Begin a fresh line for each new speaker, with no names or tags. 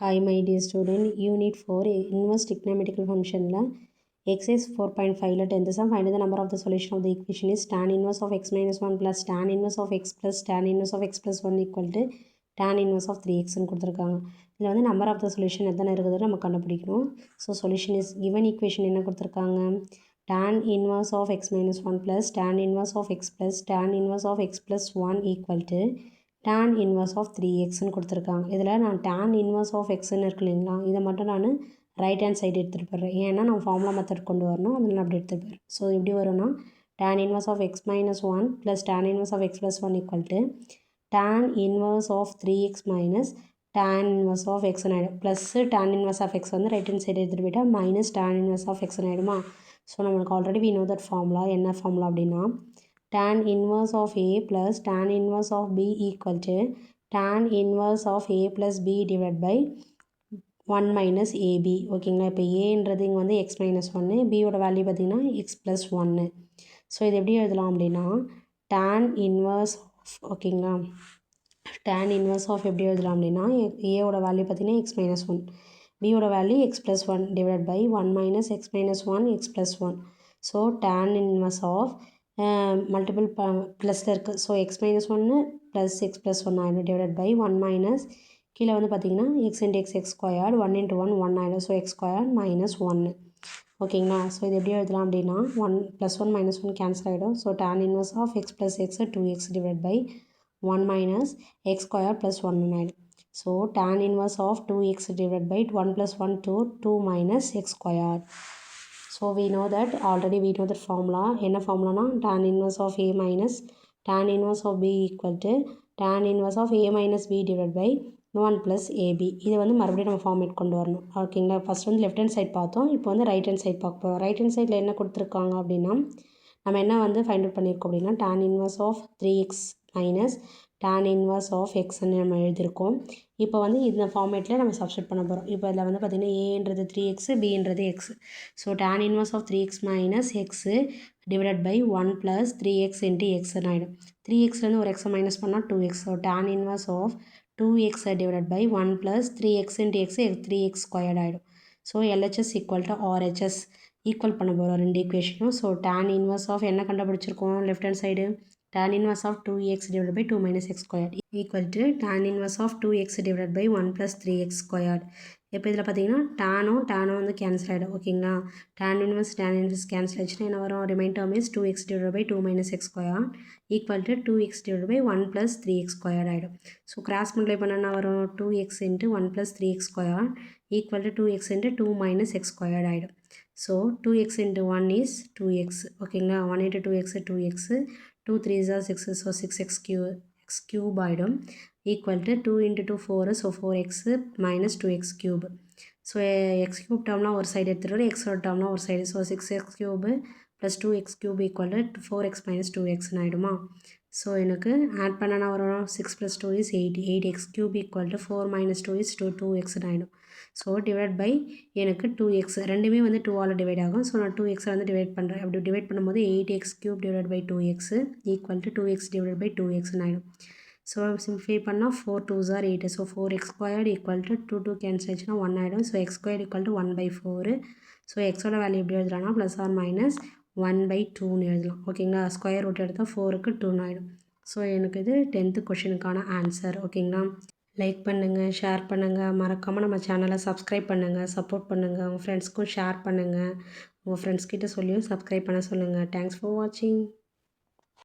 Hi my dear student, Unit 4 inverse trigonometrical function la exercise 4.5 la 10th sum find the number of the solution of the equation is tan inverse of x minus 1 plus tan inverse of x plus tan inverse of x plus 1 equal to tan inverse of 3x ன்னு கொடுத்துருக்காங்க. இதில் வந்து number of the solution எத்தனை இருக்குதுன்னு நம்ம கண்டுபிடிக்கணும். So solution is given equation என்ன கொடுத்துருக்காங்க, tan inverse of x minus 1 plus tan inverse of x plus tan inverse of x plus 1 equal to tan inverse of 3xன்னு கொடுத்துருக்காங்க. இதில் நான் tan inverse of xன்னு இருக்கு இல்லைங்களா, இதை மட்டும் நான் ரைட் ஹேண்ட் சைடு எடுத்துகிட்டு போடுறேன். ஏன்னா நம்ம ஃபார்முலா மெத்தட் கொண்டு வரணும், அதில் நான் அப்படி எடுத்துகிட்டு போயிடுறேன். ஸோ எப்படி வரும்னா tan inverse of x minus 1 plus tan inverse of x plus 1 equal to tan inverse of 3x minus tan inverse of x ஆகிடும். Plus tan inverse of x வந்து ரைட் ஹேண்ட் சைடு எடுத்துகிட்டு போயிட்டா minus tan inverse of x ஆகிடுமா. So நம்மளுக்கு already we know that formula. என்ன formula அப்படின்னா tan inverse of a plus tan inverse of b equal to tan inverse of a plus b divided by 1 minus ab. ஓகேங்களா. இப்போ ஏன்றது இங்கே வந்து x minus 1, bயோட வேல்யூ பார்த்திங்கன்னா x plus 1. ஸோ இது எப்படி எழுதலாம் அப்படின்னா tan inverse of, ஓகேங்களா, tan inverse of எப்படி எழுதலாம் அப்படின்னா ஏவோட வேல்யூ பார்த்திங்கன்னா x minus 1, bயோட value x plus 1 divided by 1 minus x minus 1 x plus 1. So tan inverse of multiple ப்ளஸில் இருக்குது. ஸோ எக்ஸ் மைனஸ் ஒன்று ப்ளஸ் எக்ஸ் ப்ளஸ் ஒன் ஆகிடும் டிவைடட் பை 1 மைனஸ் கீழே வந்து பார்த்திங்கன்னா X into X squared 1 into 1 ஆகிடும். So X square minus 1. ஓகேங்களா. So இது எப்படி எழுதலாம் அப்படின்னா 1 + 1 - 1 கேன்சல் ஆகிடும். So tan inverse of x plus x 2x divide by 1 minus x square plus 1 ஆகிடும். So tan inverse of 2x divide by 1 + 1 2 minus x square. So we know that already we know that formula. என்ன ஃபார்முலானா tan inverse of a minus tan inverse of b equal to tan inverse of a minus b divided by 1 plus ab. இது வந்து மறுபடியும் நம்ம format கொண்டு வரணும். ஓகேங்களா. First வந்து left hand side பார்த்தோம், இப்போ வந்து ரைட் ஹேண்ட் சைட் பார்க்க போகிறோம். ரைட் ஹேண்ட் சைடில் என்ன கொடுத்துருக்காங்க அப்படின்னா நம்ம என்ன வந்து ஃபைண்ட் அவுட் பண்ணியிருக்கோம் அப்படின்னா tan inverse of 3x minus tan inverse of xன்னு நம்ம எழுதியிருக்கோம். இப்போ வந்து இந்த ஃபார்மேட்டில் நம்ம சப்ஸ்டிட் பண்ண போகிறோம். இப்போ இதில் வந்து பார்த்திங்கன்னா ஏன்றது 3x, பின்றது x. So tan inverse of 3x minus x divided by 1 plus 3x into xன்னு ஆகிடும். 3xலேருந்து ஒரு x மைனஸ் பண்ணால் 2x. So tan inverse of 2x divided by 1 plus 3x into x 3x squared ஆகிடும். So LHS equal to RHS equal பண்ண போகிறோம் ரெண்டு ஈக்குவேஷனும். So tan inverse of என்ன கண்டுபிடிச்சிருக்கோம் left hand side, tan inverse of 2x divided by 2 minus x squared equal to tan inverse of 2x divided by 1 plus 3x squared. இப்போ இதில் பார்த்தீங்கன்னா டேனும் வந்து கேன்சல் ஆகிடும். ஓகேங்களா. tan inverse கேன்சல் ஆகிடுச்சுன்னா என்ன வரும், remain term is 2x divided by 2 minus x squared equal to 2x divided by 1 plus 3x squared ஆகிடும். ஸோ கிராஸ் மல்டிப்ளை பண்ண என்ன வரும், 2x into 1 plus 3x squared equal to 2x into 2 minus x squared ஆகிடும். So 2x into 1 is 2x. ஓகேங்களா. 1 into 2x 2x, 2 3s are 6, so 6x cube ஆகிடும். equal to 2 into 2 4, so 4x minus 2x cube. So x cube டேர்ம்லாம் ஒரு side எடுத்துகிட்டு எக்ஸோட டேர்ம்லாம் ஒரு side. So 6x cube plus 2x cube equal to 4x minus 2xன்னு ஆகிடுமா. So எனக்கு ஆட் பண்ணனா வரும் 6 plus 2 is 8, 8x cube equal to 4 minus 2 is 2xன்னு ஆகிடும். ஸோ டிவைட் பை எனக்கு 2x ரெண்டுமே வந்து 2ஆல் டிவைட் ஆகும். ஸோ நான் 2x வந்து டிவைட் பண்ணுறேன். அப்படி டிவைட் பண்ணும்போது 8x cube divided by 2x equal to 2x divided by 2xன்னு ஆகிடும். ஸோ சிம்பிஃபை பண்ணால் 4 2s are 8. So 4x squared equal to 2 cancel ஆச்சுன்னா 1 ஆகிடும். So x squared equal to 1/4. So எக்ஸோட வேல்யூ எப்படி எழுதலாம்னா ப்ளஸ் ஆர் மைனஸ் 1/2ன்னு எழுதலாம். ஓகேங்களா. ஸ்கொயர் ரூட் எடுத்தால் 4க்கு 2ன்னு ஆகிடும். ஸோ எனக்கு இது 10th கொஷினுக்கான ஆன்சர். ஓகேங்களா. லைக் பண்ணுங்கள், ஷேர் பண்ணுங்கள், மறக்காமல் நம்ம சேனலை சப்ஸ்கிரைப் பண்ணுங்கள், சப்போர்ட் பண்ணுங்கள், உங்கள் ஃப்ரெண்ட்ஸ்க்கும் ஷேர் பண்ணுங்கள், உங்கள் ஃப்ரெண்ட்ஸ்கிட்ட சொல்லியும் சப்ஸ்கிரைப் பண்ண சொல்லுங்கள். தேங்க்ஸ் ஃபார் வாட்சிங்.